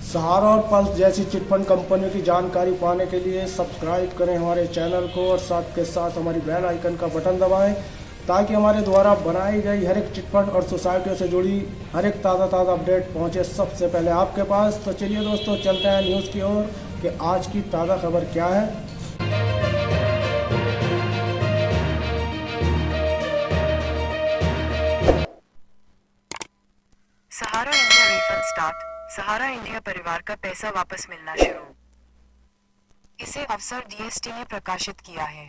सहारा और पल्स जैसी चिटफंड कंपनियों की जानकारी पाने के लिए सब्सक्राइब करें हमारे चैनल को और साथ के साथ हमारी बेल आइकन का बटन दबाएं ताकि हमारे द्वारा बनाई गई हर एक चिटफंड और सोसाइटियों से जुड़ी हर एक ताज़ा अपडेट पहुंचे सबसे पहले आपके पास। तो चलिए दोस्तों, चलते हैं न्यूज़ की ओर कि आज की ताज़ा खबर क्या है। सहारा इंडिया रिफंड स्टार्ट। सहारा इंडिया परिवार का पैसा वापस मिलना शुरू। इसे अफसर डीएसटी ने प्रकाशित किया है।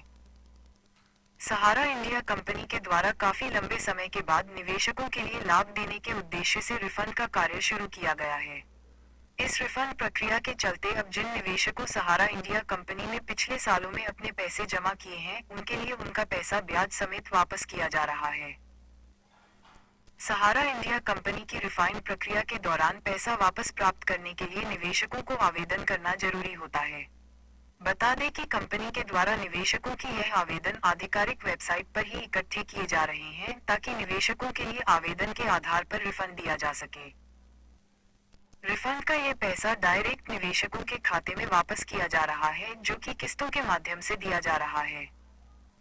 सहारा इंडिया कंपनी के द्वारा काफी लंबे समय के बाद निवेशकों के लिए लाभ देने के उद्देश्य से रिफंड का कार्य शुरू किया गया है। इस रिफंड प्रक्रिया के चलते अब जिन निवेशकों सहारा इंडिया कंपनी में पिछले सालों में अपने पैसे जमा किए हैं, उनके लिए उनका पैसा ब्याज समेत वापस किया जा रहा है। सहारा इंडिया कंपनी की रिफाइंड प्रक्रिया के दौरान पैसा वापस प्राप्त करने के लिए निवेशकों को आवेदन करना जरूरी होता है। बता दें कि कंपनी के द्वारा निवेशकों की यह आवेदन आधिकारिक वेबसाइट पर ही इकट्ठे किए जा रहे हैं ताकि निवेशकों के लिए आवेदन के आधार पर रिफंड दिया जा सके। रिफंड का यह पैसा डायरेक्ट निवेशकों के खाते में वापस किया जा रहा है, जो कि किस्तों के माध्यम से दिया जा रहा है।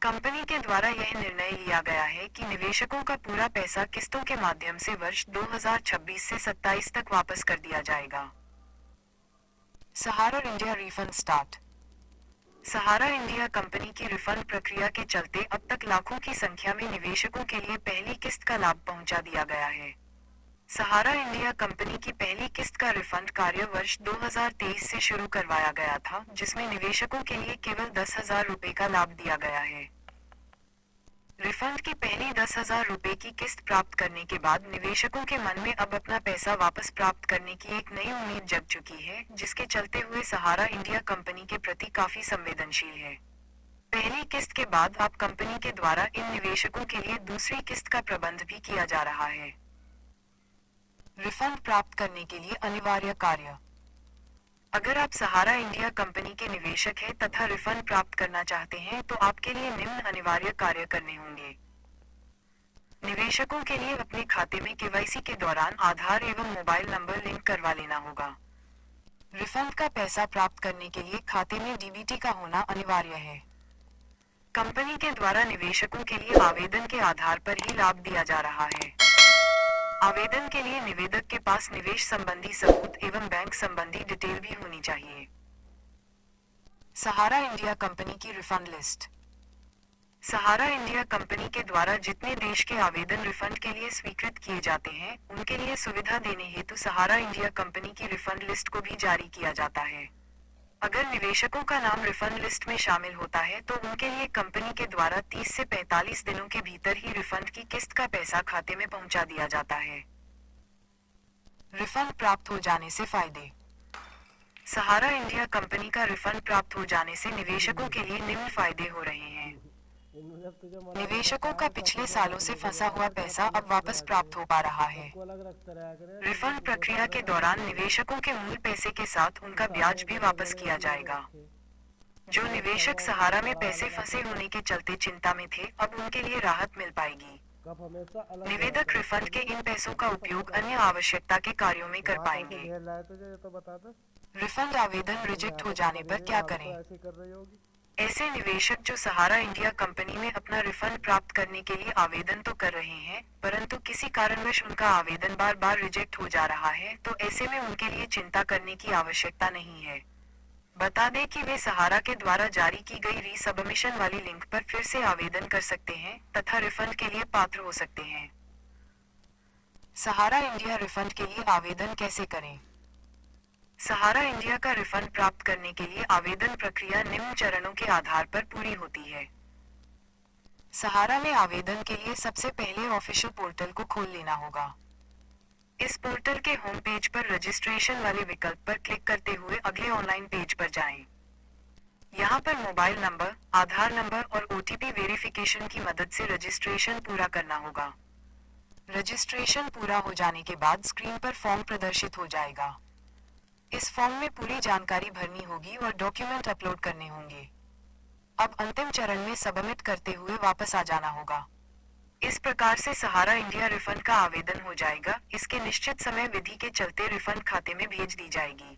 कंपनी के द्वारा यह निर्णय लिया गया है कि निवेशकों का पूरा पैसा किस्तों के माध्यम से वर्ष 2026 से 27 तक वापस कर दिया जाएगा। सहारा इंडिया रिफंड स्टार्ट। सहारा इंडिया कंपनी की रिफंड प्रक्रिया के चलते अब तक लाखों की संख्या में निवेशकों के लिए पहली किस्त का लाभ पहुंचा दिया गया है। सहारा इंडिया कंपनी की पहली किस्त का रिफंड कार्य वर्ष 2023 से शुरू करवाया गया था, जिसमें निवेशकों के लिए केवल 10,000 रुपये का लाभ दिया गया है। रिफंड की पहली 10,000 रुपये की किस्त प्राप्त करने के बाद निवेशकों के मन में अब अपना पैसा वापस प्राप्त करने की एक नई उम्मीद जग चुकी है, जिसके चलते हुए सहारा इंडिया कंपनी के प्रति काफी संवेदनशील है। पहली किस्त के बाद अब कंपनी के द्वारा इन निवेशकों के लिए दूसरी किस्त का प्रबंध भी किया जा रहा है। रिफंड प्राप्त करने के लिए अनिवार्य कार्य। अगर आप सहारा इंडिया कंपनी के निवेशक हैं तथा रिफंड प्राप्त करना चाहते हैं तो आपके लिए निम्न अनिवार्य कार्य करने होंगे। निवेशकों के लिए अपने खाते में केवाईसी के दौरान आधार एवं मोबाइल नंबर लिंक करवा लेना होगा। रिफंड का पैसा प्राप्त करने के लिए खाते में डीबीटी का होना अनिवार्य है। कंपनी के द्वारा निवेशकों के लिए आवेदन के आधार पर ही लाभ दिया जा रहा है। आवेदन के लिए निवेदक के पास निवेश संबंधी सबूत एवं बैंक संबंधी डिटेल भी होनी चाहिए। सहारा इंडिया कंपनी की रिफंड लिस्ट। सहारा इंडिया कंपनी के द्वारा जितने देश के आवेदन रिफंड के लिए स्वीकृत किए जाते हैं, उनके लिए सुविधा देने हेतु सहारा इंडिया कंपनी की रिफंड लिस्ट को भी जारी किया जाता है। अगर निवेशकों का नाम रिफंड लिस्ट में शामिल होता है तो उनके लिए कंपनी के द्वारा 30 से 45 दिनों के भीतर ही रिफंड की किस्त का पैसा खाते में पहुंचा दिया जाता है। रिफंड प्राप्त हो जाने से फायदे। सहारा इंडिया कंपनी का रिफंड प्राप्त हो जाने से निवेशकों के लिए निम्न फायदे हो रहे हैं। निवेशकों का पिछले सालों से फंसा हुआ पैसा अब वापस प्राप्त हो पा रहा है। रिफंड प्रक्रिया के दौरान निवेशकों के मूल पैसे के साथ उनका ब्याज भी वापस किया जाएगा। जो निवेशक सहारा में पैसे फंसे होने के चलते चिंता में थे, अब उनके लिए राहत मिल पाएगी। निवेदक रिफंड के इन पैसों का उपयोग अन्य आवश्यकता के कार्यों में कर पाएंगे। रिफंड आवेदन रिजेक्ट हो जाने पर क्या करें? ऐसे निवेशक जो सहारा इंडिया कंपनी में अपना रिफंड प्राप्त करने के लिए आवेदन तो कर रहे हैं, परंतु किसी कारणवश उनका आवेदन बार बार रिजेक्ट हो जा रहा है, तो ऐसे में उनके लिए चिंता करने की आवश्यकता नहीं है। बता दें कि वे सहारा के द्वारा जारी की गई रीसबमिशन वाली लिंक पर फिर से आवेदन कर सकते हैं तथा रिफंड के लिए पात्र हो सकते हैं। सहारा इंडिया रिफंड के लिए आवेदन कैसे करें? सहारा इंडिया का रिफंड प्राप्त करने के लिए आवेदन प्रक्रिया निम्न चरणों के आधार पर पूरी होती है। सहारा में आवेदन के लिए सबसे पहले ऑफिशियल पोर्टल को खोल लेना होगा। इस पोर्टल के होम पेज पर रजिस्ट्रेशन वाले विकल्प पर क्लिक करते हुए अगले ऑनलाइन पेज पर जाएं। यहाँ पर मोबाइल नंबर, आधार नंबर और ओटीपी वेरिफिकेशन की मदद से रजिस्ट्रेशन पूरा करना होगा। रजिस्ट्रेशन पूरा हो जाने के बाद स्क्रीन पर फॉर्म प्रदर्शित हो जाएगा। इस फॉर्म में पूरी जानकारी भरनी होगी और डॉक्यूमेंट अपलोड करने होंगे। अब अंतिम चरण में सबमिट करते हुए वापस आ जाना होगा। इस प्रकार से सहारा इंडिया रिफंड का आवेदन हो जाएगा। इसके निश्चित समय विधि के चलते रिफंड खाते में भेज दी जाएगी।